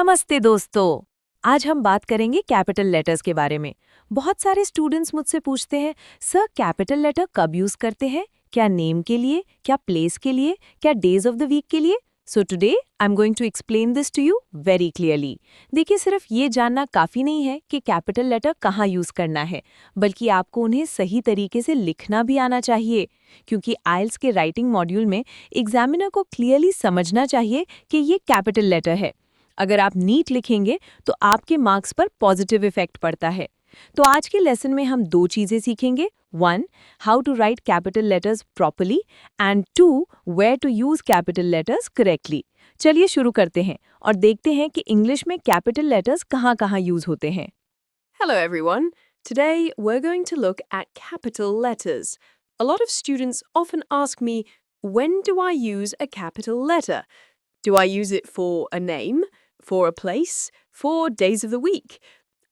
नमस्ते दोस्तों। आज हम बात करेंगे कैपिटल लेटर्स के बारे में। बहुत सारे स्टूडेंट्स मुझसे पूछते हैं, सर कैपिटल लेटर कब यूज करते हैं? क्या नेम के लिए, क्या प्लेस के लिए, क्या डेज ऑफ द वीक के लिए? So today I am going to explain this to you very clearly. देखिए, सिर्फ ये जानना काफी नहीं है कि कैपिटल लेटर कहाँ यूज करना है, बल्कि आपको उन्हें सही तरीके से लिखना भी आना चाहिए, क्योंकि आइल्स के राइटिंग मॉड्यूल में एग्जामिनर को क्लियरली समझना चाहिए कि ये कैपिटल लेटर है। अगर आप नीट लिखेंगे तो आपके मार्क्स पर पॉजिटिव इफेक्ट पड़ता है। तो आज के लेसन में हम दो चीजें सीखेंगे। 1. How to write capital letters properly and 2. Where to use capital letters correctly. चलिए शुरू करते हैं और देखते हैं कि इंग्लिश में कैपिटल लेटर्स कहाँ-कहाँ यूज होते हैं। Hello everyone. Today we're going to look at capital letters. A lot of students often ask me, when do I use a capital letter? Do I use it for a name, for a place, for days of the week?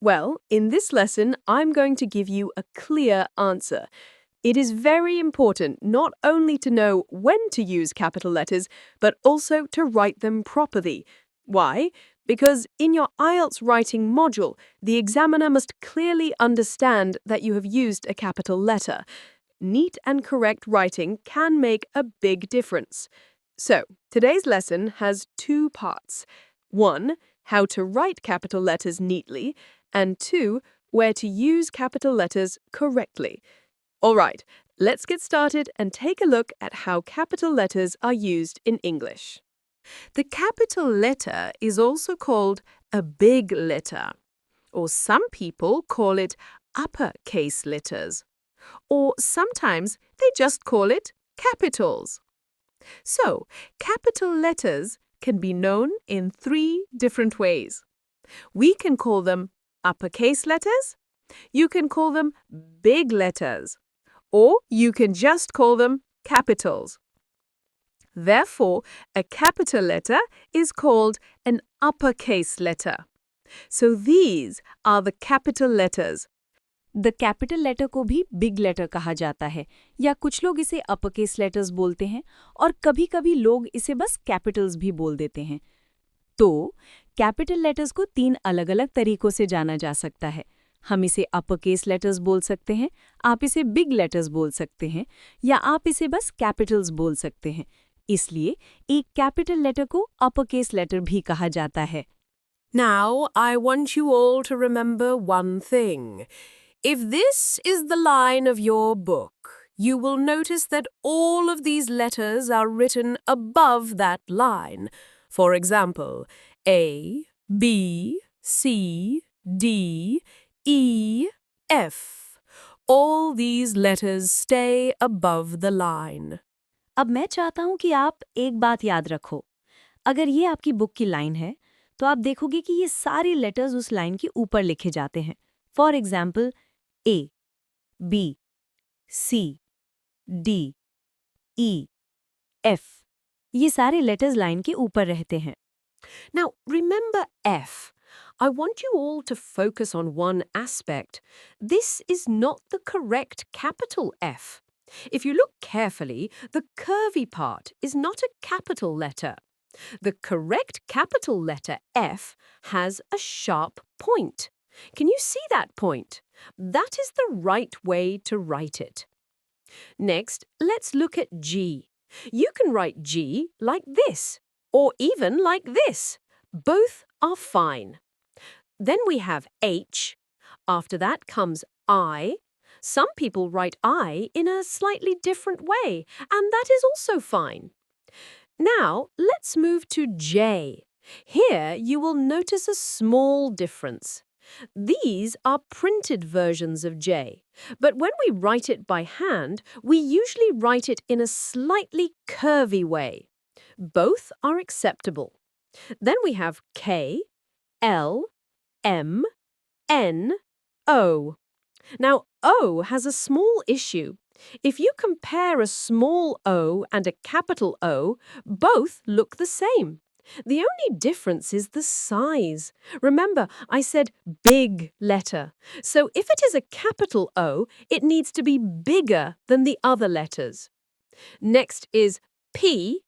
Well, in this lesson, I'm going to give you a clear answer. It is very important not only to know when to use capital letters, but also to write them properly. Why? Because in your IELTS writing module, the examiner must clearly understand that you have used a capital letter. Neat and correct writing can make a big difference. So, today's lesson has two parts. 1. How to write capital letters neatly, and 2. Where to use capital letters correctly. Alright, let's get started and take a look at how capital letters are used in English. The capital letter is also called a big letter, or some people call it uppercase letters, or sometimes they just call it capitals. So, capital letters can be known in three different ways. We can call them uppercase letters, you can call them big letters, or you can just call them capitals. Therefore, a capital letter is called an uppercase letter. So these are the capital letters. The capital letter को भी big letter कहा जाता है, या कुछ लोग इसे uppercase letters बोलते हैं और कभी-कभी लोग इसे बस कैपिटल्स भी बोल देते हैं। तो कैपिटल लेटर्स को 3 अलग-अलग तरीकों से जाना जा सकता है। हम इसे अपरकेस लेटर्स बोल सकते हैं, आप इसे बिग लेटर्स बोल सकते हैं, या आप इसे बस कैपिटल्स बोल सकते हैं। इसलिए एक कैपिटल लेटर को अपरकेस लेटर भी कहा जाता है। Now, I want you all to remember one thing. If this is the line of your book, you will notice that all of these letters are written above that line. For example, A, B, C, D, E, F. All these letters stay above the line. अब मैं चाहता हूं कि आप एक बात याद रखो। अगर ये आपकी बुक की लाइन है, तो आप देखोगे कि ये सारे लेटर्स उस लाइन के ऊपर लिखे जाते हैं। For example, A, B, C, D, E, F, ये सारे लेटर्स लाइन के ऊपर रहते हैं। Now, remember F. I want you all to focus on one aspect. This is not the correct capital F. If you look carefully, the curvy part is not a capital letter. The correct capital letter F has a sharp point. Can you see that point? That is the right way to write it. Next, let's look at G. You can write G like this, or even like this. Both are fine. Then we have H. After that comes I. Some people write I in a slightly different way, and that is also fine. Now, let's move to J. Here you will notice a small difference. These are printed versions of J, but when we write it by hand, we usually write it in a slightly curvy way. Both are acceptable. Then we have K, L, M, N, O. Now, O has a small issue. If you compare a small o and a capital O, both look the same. The only difference is the size. Remember, I said big letter. So if it is a capital O, it needs to be bigger than the other letters. Next is P.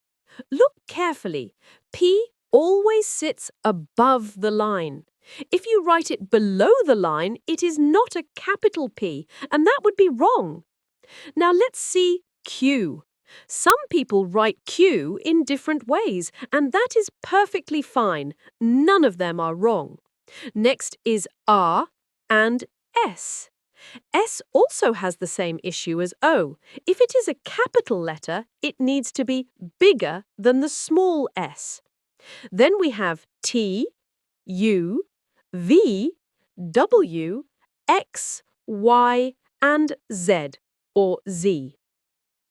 Look carefully. P always sits above the line. If you write it below the line, it is not a capital P, and that would be wrong. Now let's see Q. Some people write Q in different ways, and that is perfectly fine. None of them are wrong. Next is R and S. S also has the same issue as O. If it is a capital letter, it needs to be bigger than the small s. Then we have T, U, V, W, X, Y, and Z, or Z.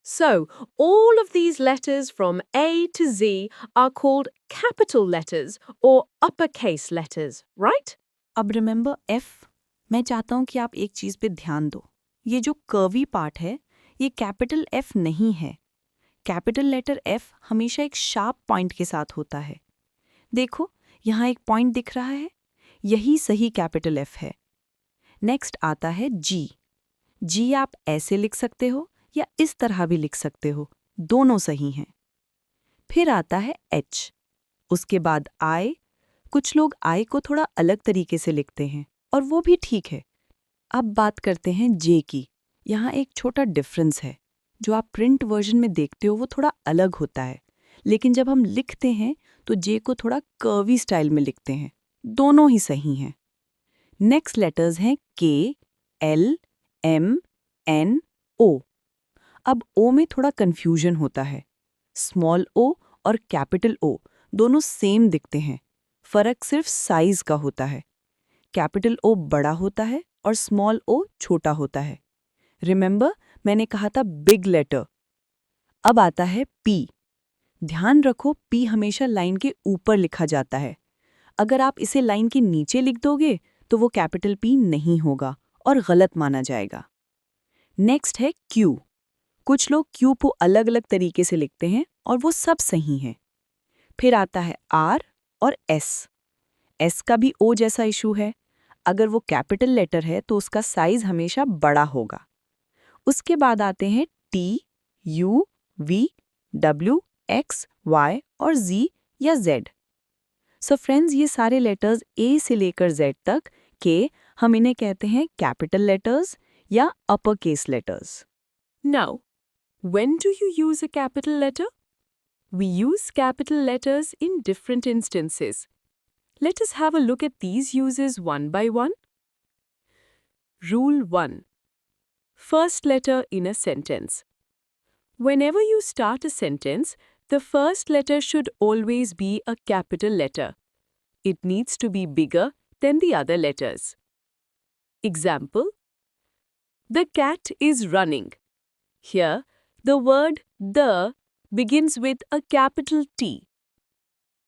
So, all of these letters from A to Z are called capital letters or uppercase letters, right? अब remember F, मैं चाहता हूँ कि आप एक चीज़ पे ध्यान दो। ये जो कर्वी पार्ट है, ये कैपिटल एफ नहीं है। कैपिटल लेटर एफ हमेशा एक शार्प पॉइंट के साथ होता है। देखो, यहाँ एक पॉइंट दिख रहा है, यही सही कैपिटल एफ है। नेक्स्ट आता है जी। जी आप ऐसे लिख सकते हो या इस तरह भी लिख सकते हो, दोनों सही हैं। फिर आता है एच, उसके बाद आई। कुछ लोग आई को थोड़ा अलग तरीके से लिखते हैं और वो भी ठीक है। अब बात करते हैं जे की। यहाँ एक छोटा डिफरेंस है। जो आप प्रिंट वर्जन में देखते हो वो थोड़ा अलग होता है, लेकिन जब हम लिखते हैं तो जे को थोड़ा कर्वी स्टाइल में लिखते हैं। दोनों ही सही हैं। नेक्स्ट लेटर्स हैं के, एल, एम, एन, ओ। अब ओ में थोड़ा कंफ्यूजन होता है। स्मॉल ओ और कैपिटल ओ दोनों सेम दिखते हैं, फर्क सिर्फ साइज का होता है। कैपिटल ओ बड़ा होता है और स्मॉल ओ छोटा होता है। रिमेंबर, मैंने कहा था बिग लेटर। अब आता है पी। ध्यान रखो, पी हमेशा लाइन के ऊपर लिखा जाता है। अगर आप इसे लाइन के नीचे लिख दोगे तो वो कैपिटल पी नहीं होगा और गलत माना जाएगा। नेक्स्ट है क्यू। कुछ लोग क्यू को अलग अलग तरीके से लिखते हैं और वो सब सही हैं। फिर आता है आर और एस। एस का भी ओ जैसा इशू है। अगर वो कैपिटल लेटर है तो उसका साइज हमेशा बड़ा होगा। उसके बाद आते हैं T, U, V, W, X, Y और जी या जेड। सो फ्रेंड्स, ये सारे लेटर्स ए से लेकर जेड तक के हम इन्हें कहते हैं कैपिटल लेटर्स या upper case letters. Now, when do you use a capital letter? We use capital letters in different instances. Let us have a look at these uses one by one. Rule 1. First letter in a sentence. Whenever you start a sentence, the first letter should always be a capital letter. It needs to be bigger than the other letters. Example: The cat is running. Here, the word the begins with a capital T.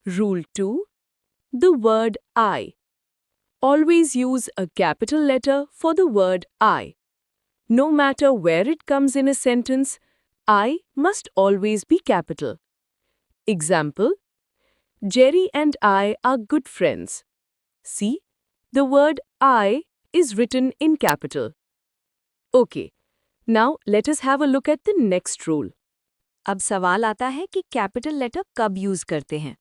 Rule 2. The word I. Always use a capital letter for the word I. No matter where it comes in a sentence, I must always be capital. Example: Jerry and I are good friends. See, the word I is written in capital. Okay, now let us have a look at the next rule. अब सवाल आता है कि capital letter कब use करते हैं।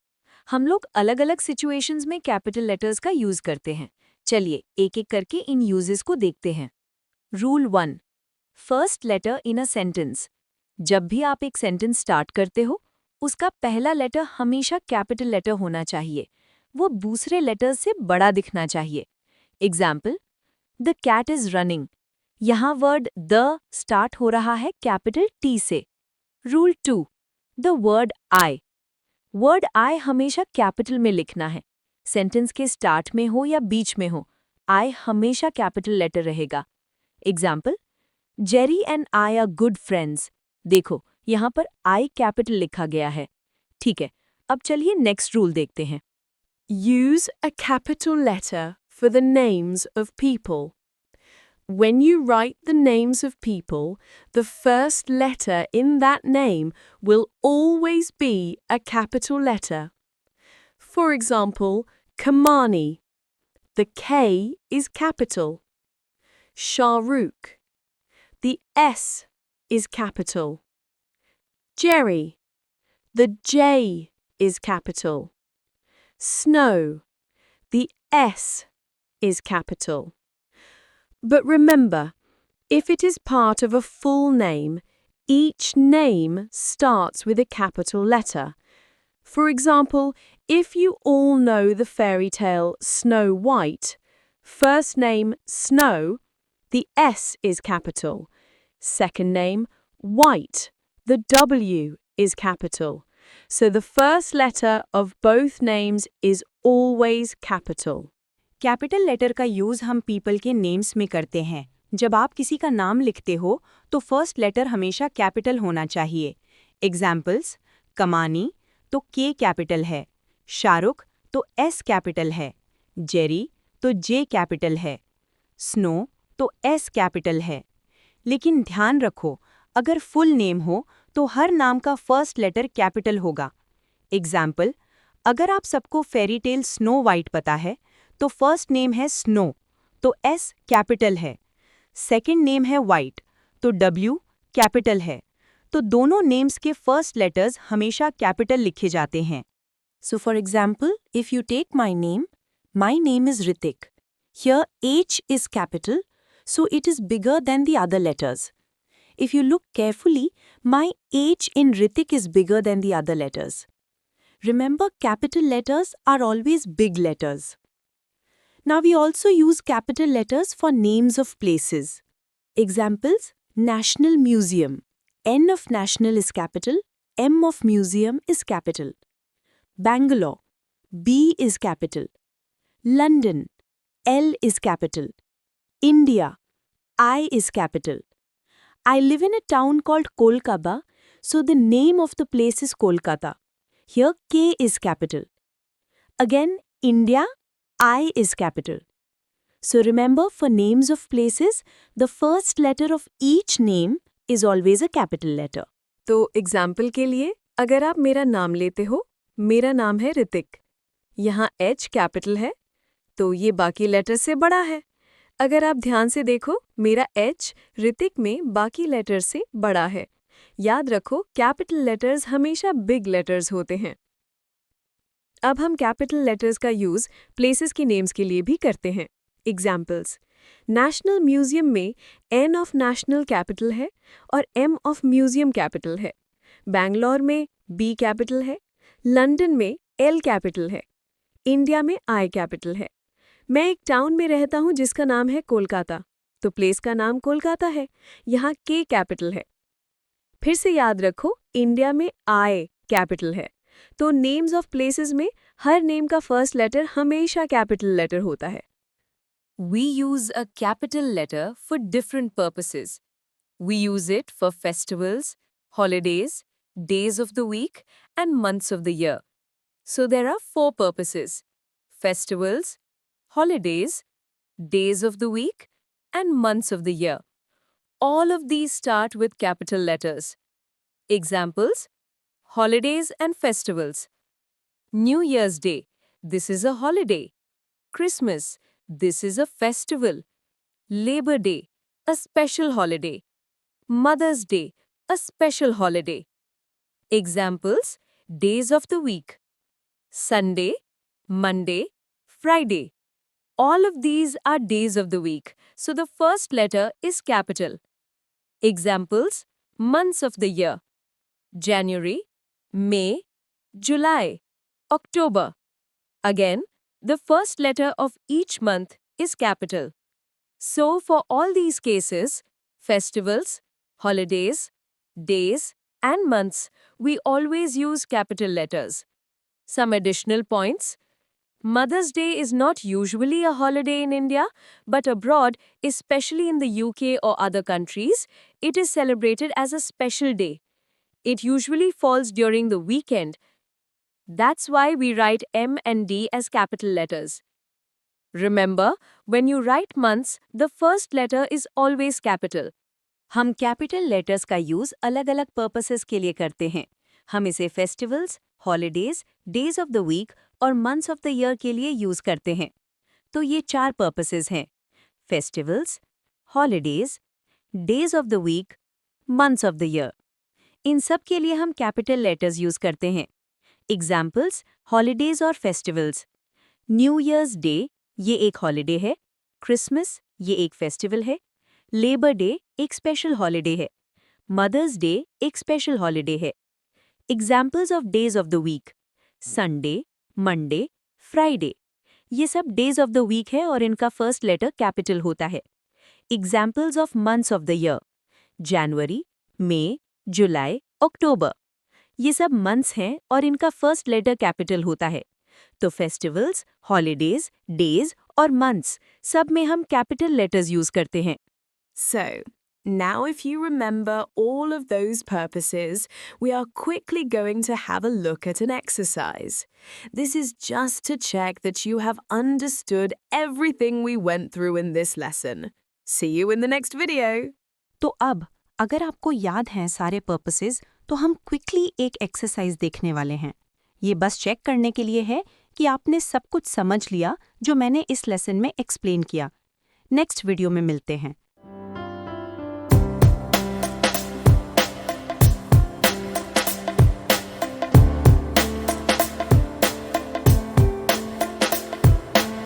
हम लोग अलग अलग सिचुएशंस में कैपिटल लेटर्स का यूज करते हैं। चलिए एक एक करके इन यूजेस को देखते हैं। Rule 1, first letter in a sentence. जब भी आप एक सेंटेंस स्टार्ट करते हो, उसका पहला लेटर हमेशा कैपिटल लेटर होना चाहिए। वो दूसरे लेटर्स से बड़ा दिखना चाहिए। Example: the cat is running. यहाँ वर्ड द स्टार्ट हो रहा है कैपिटल टी से। Rule 2, the word I. Word I हमेशा कैपिटल में लिखना है। सेंटेंस के स्टार्ट में हो या बीच में हो, आई हमेशा कैपिटल लेटर रहेगा। Example: Jerry and I R good friends. देखो, यहाँ पर आई कैपिटल लिखा गया है। ठीक है, अब चलिए नेक्स्ट रूल देखते हैं। Use a capital letter for the names of people. When you write the names of people, the first letter in that name will always be a capital letter. For example, Kamani. The K is capital. Shahrukh. The S is capital. Jerry. The J is capital. snow. The S is capital. But remember, if it is part of a full name, each name starts with a capital letter. For example, if you all know the fairy tale Snow White, first name Snow, the S is capital. Second name White, the W is capital. So the first letter of both names is always capital. Capital letter का use हम people के names में करते हैं। जब आप किसी का नाम लिखते हो तो फर्स्ट लेटर हमेशा कैपिटल होना चाहिए। एग्जाम्पल्स, कमानी तो के कैपिटल है, शाहरुख तो एस कैपिटल है, जेरी तो जे कैपिटल है, स्नो तो एस कैपिटल है। लेकिन ध्यान रखो, अगर फुल नेम हो तो हर नाम का फर्स्ट लेटर कैपिटल होगा। एग्जाम्पल, अगर आप सबको फेरी टेल स्नो वाइट पता है तो फर्स्ट नेम है स्नो तो एस कैपिटल है, सेकंड नेम है वाइट तो डब्ल्यू कैपिटल है। तो दोनों नेम्स के फर्स्ट लेटर्स हमेशा कैपिटल लिखे जाते हैं। So for example, if you take my name is Hrithik, here H is capital, so it is bigger than the other letters. If you look carefully, my H in Ritik is bigger than the other letters. Remember, capital letters are always big letters. Now we also use capital letters for names of places. Examples, National Museum. N of National is capital, M of Museum is capital. Bangalore. B is capital. London. L is capital. India. I is capital. I live in a town called Kolkata, so the name of the place is Kolkata. Here K is capital. Again, India, I is capital. So remember, for names of places, the first letter of each name is always a capital letter. तो example के लिए, अगर आप मेरा नाम लेते हो, मेरा नाम है ऋतिक। यहाँ H कैपिटल है, तो ये बाकी लेटर से बड़ा है। अगर आप ध्यान से देखो, मेरा H ऋतिक में बाकी लेटर्स से बड़ा है। याद रखो, कैपिटल लेटर्स हमेशा बिग लेटर्स होते हैं। अब हम कैपिटल लेटर्स का यूज़ प्लेसेस की नेम्स के लिए भी करते हैं। एग्जाम्पल्स, नेशनल म्यूजियम में N ऑफ नेशनल कैपिटल है और M ऑफ म्यूजियम कैपिटल है। बैंगलोर में B कैपिटल है, लंदन में L कैपिटल है, इंडिया में I कैपिटल है। मैं एक टाउन में रहता हूँ जिसका नाम है कोलकाता, तो प्लेस का नाम कोलकाता है, यहाँ K कैपिटल है। फिर से याद रखो, इंडिया में I कैपिटल है, तो नेम्स ऑफ प्लेसेस में हर नेम का फर्स्ट लेटर हमेशा कैपिटल लेटर होता है। We use a capital letter for different purposes. We use it for festivals, holidays, days of the week, and months of the year. So there are 4 purposes: festivals, holidays, days of the week, and months of the year. All of these start with capital letters. Examples: holidays and festivals. New Year's Day, this is a holiday. Christmas, this is a festival. Labor Day, a special holiday. Mother's Day, a special holiday. Examples: days of the week. Sunday, Monday, Friday. All of these are days of the week, so the first letter is capital. Examples: months of the year. January, May, July, October. Again, the first letter of each month is capital. So for all these cases, festivals, holidays, days, and months, we always use capital letters. Some additional points. Mother's Day is not usually a holiday in India, but abroad, especially in the UK or other countries, it is celebrated as a special day. It usually falls during the weekend. That's why we write M and D as capital letters. Remember, when you write months, the first letter is always capital. हम capital letters का use अलग-अलग purposes के लिए करते हैं। हम इसे festivals, holidays, days of the week और मंथ्स ऑफ द ईयर के लिए यूज़ करते हैं। तो ये 4 पर्पसेस हैं: festivals, holidays, days of the week, months of the year. इन सब के लिए हम कैपिटल लेटर्स यूज़ करते हैं। एग्जाम्पल्स, हॉलीडेज और फेस्टिवल्स। न्यू ईयर्स डे ये एक हॉलीडे है, क्रिसमस ये एक फेस्टिवल है, लेबर डे एक स्पेशल हॉलीडे है, मदर्स डे एक स्पेशल हॉलीडे है। Examples of days of the week, Sunday, Monday, Friday. ये सब डेज ऑफ द वीक है और इनका फर्स्ट लेटर कैपिटल होता है। Examples of months of the year, January, May, July, October. ये सब मंथ्स हैं और इनका फर्स्ट लेटर कैपिटल होता है। तो फेस्टिवल्स, हॉलीडेज, डेज और मंथ्स सब में हम कैपिटल लेटर्स यूज करते हैं। So, now if you remember all of those purposes, we are quickly going to have a look at an exercise. This is just to check that you have understood everything we went through in this lesson. See you in the next video. तो अब अगर आपको याद हैं सारे purposes, तो हम quickly एक एक्सरसाइज देखने वाले हैं। ये बस चेक करने के लिए है कि आपने सब कुछ समझ लिया जो मैंने इस लेसन में एक्सप्लेन किया। नेक्स्ट वीडियो में मिलते हैं।